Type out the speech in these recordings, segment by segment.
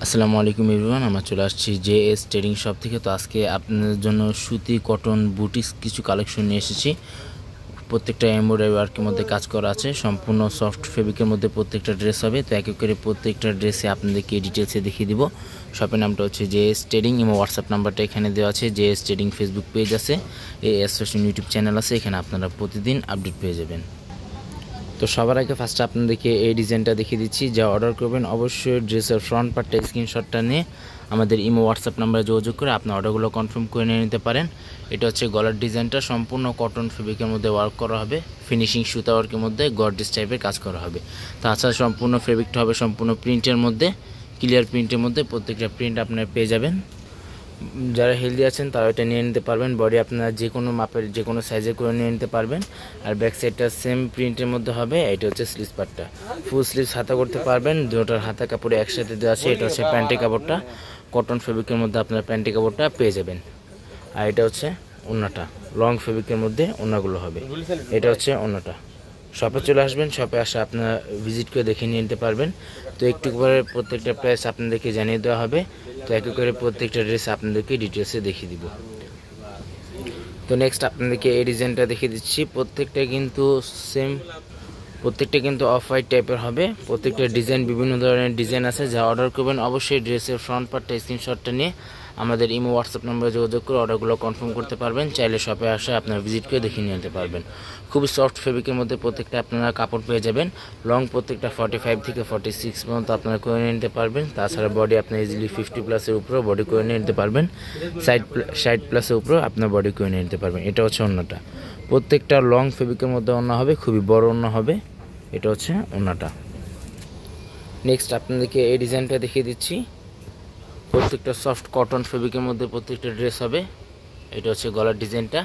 আসসালামু আলাইকুম এভরিওয়ান, আমরা চলে আসছি জেএস ট্রেডিং শপ থেকে। তো আজকে আপনাদের জন্য সুতি কটন বুটিক্স কিছু কালেকশন নিয়ে এসেছি। প্রত্যেকটা এমব্রয়ডারি ওয়ার্কের মধ্যে কাজ করা আছে, সম্পূর্ণ সফট ফেব্রিকের মধ্যে প্রত্যেকটা ড্রেস হবে। তো এক এক করে প্রত্যেকটা ড্রেসে আপনাদেরকে ডিটেলসে দেখিয়ে দিব। শপের নামটা হচ্ছে জেএস ট্রেডিং এবং হোয়াটসঅ্যাপ নাম্বারটা এখানে দেওয়া আছে। জেএস ট্রেডিং ফেসবুক পেজ আছে, এএস ফ্যাশন ইউটিউব চ্যানেল আছে, এখানে আপনারা প্রতিদিন আপডেট পেয়ে যাবেন। তো সবার আগে ফার্স্টে আপনাদেরকে এই ডিজাইনটা দেখিয়ে দিচ্ছি। যা অর্ডার করবেন অবশ্যই ড্রেসের ফ্রন্ট পার্টটা স্ক্রিনশটটা নিয়ে আমাদের ইমো হোয়াটসঅ্যাপ নাম্বারে যোগাযোগ করে আপনার অর্ডারগুলো কনফার্ম করে নিয়ে নিতে পারেন। এটা হচ্ছে গলার ডিজাইনটা, সম্পূর্ণ কটন ফেব্রিকের মধ্যে ওয়ার্ক করা হবে, ফিনিশিং সুতা ওয়ার্কের মধ্যে গর্জিয়াস টাইপের কাজ করা হবে। তাছাড়া সম্পূর্ণ ফেব্রিকটা হবে সম্পূর্ণ প্রিন্টের মধ্যে, ক্লিয়ার প্রিন্টের মধ্যে। প্রত্যেকটা প্রিন্ট আপনারা পেয়ে যাবেন। যারা হেলদি আছেন তারা এটা নিয়ে নিতে পারবেন। বডি আপনারা যে কোনো মাপের যে কোনো সাইজে করে নিয়ে নিতে পারবেন। আর ব্যাক সাইডটা সেম প্রিন্টের মধ্যে হবে। এটা হচ্ছে স্লিভস পার্টটা, ফুল স্লিভস হাতা করতে পারবেন। দুটোর হাতা কাপড়ে একসাথে দেওয়া আছে। এটা হচ্ছে প্যান্টি কাপড়টা, কটন ফেব্রিকের মধ্যে আপনারা প্যান্টি কাপড়টা পেয়ে যাবেন। আর এটা হচ্ছে ওড়নাটা, লং ফেব্রিকের মধ্যে ওড়নাগুলো হবে। এটা হচ্ছে ওড়নাটা। শপে চলে আসবেন, শপে আসে আপনারা ভিজিট করে দেখে নিয়ে নিতে পারবেন। তো একটু করে প্রত্যেকটা প্রাইস আপনাদেরকে জানিয়ে দেওয়া হবে। তো এক করে প্রত্যেকটা ড্রেস আপনাদেরকে ডিটেলসে দেখিয়ে দিব। তো নেক্সট আপনাদেরকে এই ডিজাইনটা দেখিয়ে দিচ্ছি। প্রত্যেকটা কিন্তু অফ হোয়াইট টাইপের হবে। প্রত্যেকটা ডিজাইন বিভিন্ন ধরনের ডিজাইন আছে। যা অর্ডার করবেন অবশ্যই ড্রেসের ফ্রন্ট পার্টটা স্ক্রিনশটটা নিয়ে আমাদের ইমো হোয়াটসঅ্যাপ নাম্বারে যোগাযোগ করে অর্ডারগুলো কনফার্ম করতে পারবেন। চাইলে শপে আসে আপনারা ভিজিট করে দেখে নিয়ে নিতে পারবেন। খুবই সফট ফেব্রিকের মধ্যে প্রত্যেকটা আপনারা কাপড় পেয়ে যাবেন। লং প্রত্যেকটা 45 থেকে 46 পর্যন্ত আপনারা করে নিতে পারবেন। তাছাড়া বডি আপনার ইজিলি 50+ উপরেও বডি করে নিতে পারবেন। 60+ উপরেও আপনার বডি করে নিতে পারবেন। এটা হচ্ছে ওড়নাটা, প্রত্যেকটা লং ফেব্রিকের মধ্যে ওড়না হবে, খুবই বড় ওড়না হবে। এটা হচ্ছে ওড়নাটা। নেক্সট আপনাদেরকে এই ডিজাইনটা দেখিয়ে দিচ্ছি। প্রত্যেকটা সফট কটন ফেব্রিকের মধ্যে প্রত্যেকটা ড্রেস হবে। এটা হচ্ছে গলার ডিজাইনটা,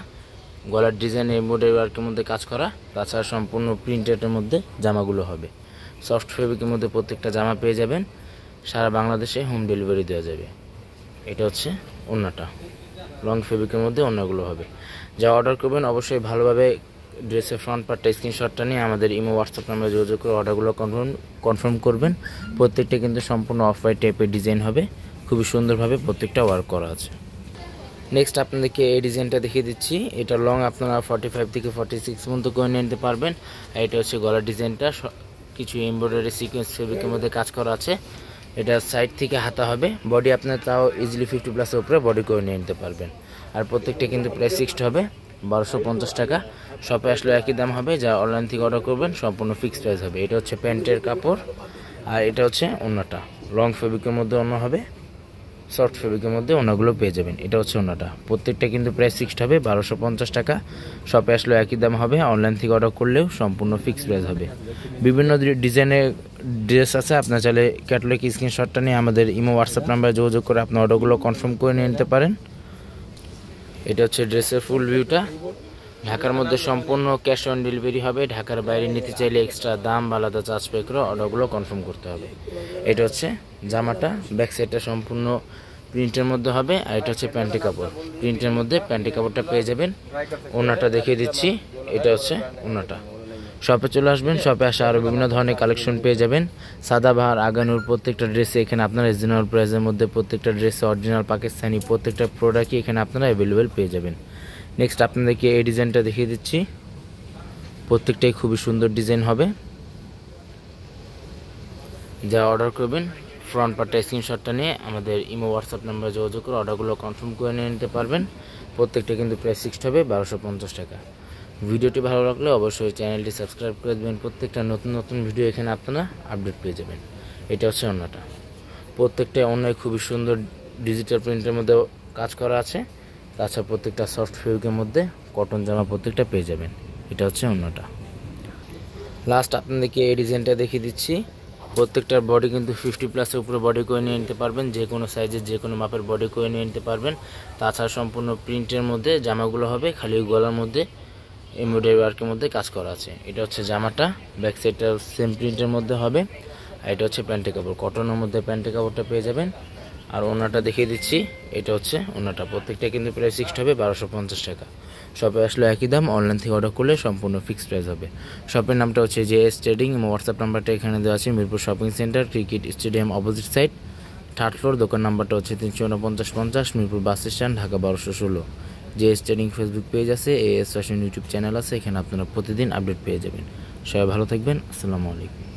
গলার ডিজাইন এমব্রয়ডারি ওয়ার্কের মধ্যে কাজ করা। তাছাড়া সম্পূর্ণ প্রিন্টেডের মধ্যে জামাগুলো হবে। সফট ফেব্রিকের মধ্যে প্রত্যেকটা জামা পেয়ে যাবেন। সারা বাংলাদেশে হোম ডেলিভারি দেওয়া যাবে। এটা হচ্ছে ওড়নাটা, লং ফেব্রিকের মধ্যে ওড়নাগুলো হবে। যা অর্ডার করবেন অবশ্যই ভালোভাবে ড্রেসের ফ্রন্ট পার্টটা স্ক্রিনশটটা নিয়ে আমাদের ইমো হোয়াটসঅ্যাপ নাম্বারে যোগাযোগ করে অর্ডারগুলো কনফার্ম করবেন। প্রত্যেকটা কিন্তু সম্পূর্ণ অফ হোয়াইট টাইপের ডিজাইন হবে, খুবই সুন্দরভাবে প্রত্যেকটা ওয়ার্ক করা আছে। নেক্সট আপনাদেরকে এই ডিজাইনটা দেখিয়ে দিচ্ছি। এটা লং আপনারা 45 থেকে 46 পর্যন্ত করে নিতে পারবেন। আর এটা হচ্ছে গলার ডিজাইনটা, কিছু এমব্রয়ডারি সিকোয়েন্স ফেব্রিকের মধ্যে কাজ করা আছে। এটা সাইড থেকে হাতা হবে। বডি আপনার তাও ইজিলি 50+ উপরে বডি করে নিয়ে নিতে পারবেন। আর প্রত্যেকটা কিন্তু প্রাইস ফিক্সড হবে 1250 টাকা। শপে আসলে একই দাম হবে। যা অনলাইন থেকে অর্ডার করবেন সম্পূর্ণ ফিক্সড প্রাইস হবে। এটা হচ্ছে প্যান্টের কাপড় আর এটা হচ্ছে ওড়নাটা, লং ফেব্রিকের মধ্যে ওড়না হবে, সফট ফেব্রিকের মধ্যে ওড়নাগুলো পেয়ে যাবেন। এটা হচ্ছে ওড়নাটা, প্রত্যেকটা কিন্তু প্রাইস ফিক্সড হবে 1250 টাকা। শপে আসলেও একই দাম হবে, অনলাইন থেকে অর্ডার করলেও সম্পূর্ণ ফিক্সড প্রাইস হবে। বিভিন্ন ডিজাইনের ড্রেস আছে, আপনার চাইলে ক্যাটালগ স্ক্রিনশটটা নিয়ে আমাদের ইমো হোয়াটসঅ্যাপ নাম্বারে যোগাযোগ করে আপনার অর্ডারগুলো কনফার্ম করে নিয়ে নিতে পারেন। এটা হচ্ছে ড্রেসের ফুল ভিউটা। ঢাকার মধ্যে সম্পূর্ণ ক্যাশ অন ডেলিভারি হবে। ঢাকার বাইরে নিতে চাইলে এক্সট্রা দাম বা আলাদা চার্জ পে করে অর্ডারগুলো কনফার্ম করতে হবে। এটা হচ্ছে জামাটা, ব্যাক সাইডটা সম্পূর্ণ প্রিন্টের মধ্যে হবে। আর এটা হচ্ছে প্যান্টি কাপড়, প্রিন্টের মধ্যে প্যান্টি কাপড়টা পেয়ে যাবেন। ওড়নাটা দেখিয়ে দিচ্ছি। এটা হচ্ছে ওড়নাটা। শপে চলে আসবেন, শপে আসে আরও বিভিন্ন ধরনের কালেকশন পেয়ে যাবেন। সাদাবাহার, আগানুর প্রত্যেকটা ড্রেসে এখানে আপনারা রিজনেবল প্রাইসের মধ্যে প্রত্যেকটা ড্রেসে অরিজিনাল পাকিস্তানি প্রত্যেকটা প্রোডাক্টই এখানে আপনারা অ্যাভেলেবেল পেয়ে যাবেন। নেক্সট আপনাদেরকে এই ডিজাইনটা দেখিয়ে দিচ্ছি। প্রত্যেকটাই খুবই সুন্দর ডিজাইন হবে। যা অর্ডার করবেন ফ্রন্ট পার্টটা স্ক্রিনশটটা নিয়ে আমাদের ইমো হোয়াটসঅ্যাপ নাম্বারে যোগাযোগ করে অর্ডারগুলো কনফার্ম করে নিয়ে নিতে পারবেন। প্রত্যেকটা কিন্তু প্রাইস ফিক্সড হবে 1250 টাকা। ভিডিওটি ভালো লাগলে অবশ্যই চ্যানেলটি সাবস্ক্রাইব করে দেবেন। প্রত্যেকটা নতুন নতুন ভিডিও এখানে আপনারা আপডেট পেয়ে যাবেন। এটা হচ্ছে ওড়নাটা, প্রত্যেকটা ওড়নায় খুবই সুন্দর ডিজিটাল প্রিন্টের মধ্যে কাজ করা আছে। তাছাড়া প্রত্যেকটা সফট ফেব্রিকের মধ্যে কটন জামা প্রত্যেকটা পেয়ে যাবেন। এটা হচ্ছে ওড়নাটা। লাস্ট আপনাদেরকে এই ডিজাইনটা দেখিয়ে দিচ্ছি। প্রত্যেকটার বডি কিন্তু 50+ উপরে বডি করে নিয়ে নিতে পারবেন। যে কোনো সাইজের যে কোনো মাপের বডি করে নিয়ে নিতে পারবেন। তাছাড়া সম্পূর্ণ প্রিন্টের মধ্যে জামাগুলো হবে, খালি গলার মধ্যে এমব্রয়ডারি ওয়ার্কের মধ্যে কাজ করা আছে। এটা হচ্ছে জামাটা, ব্যাক সাইডটা সেম প্রিন্টের মধ্যে হবে। আর এটা হচ্ছে প্যান্টি কাপড়, কটনের মধ্যে প্যান্টি কাপড়টা পেয়ে যাবেন। আর ওড়নাটা দেখিয়ে দিচ্ছি। এটা হচ্ছে ওড়নাটা, প্রত্যেকটা কিন্তু প্রাইস ফিক্সড হবে 1250 টাকা। শপে আসলে একই দাম, অনলাইন থেকে অর্ডার করলে সম্পূর্ণ ফিক্সড প্রাইস হবে। শপের নামটা হচ্ছে জেএস ট্রেডিং এবং হোয়াটসঅ্যাপ নাম্বারটা এখানে দেওয়া আছে। Mirpur shopping centre, cricket stadium opposite side, third floor, দোকান নাম্বারটা হচ্ছে 34950 Mirpur bus stand, Dhaka 1216। JS trading Facebook page আছে, এএস ফ্যাশন ইউটিউব চ্যানেল আছে, এখানে আপনারা প্রতিদিন আপডেট পেয়ে যাবেন। সবাই ভালো থাকবেন, আসসালামু আলাইকুম।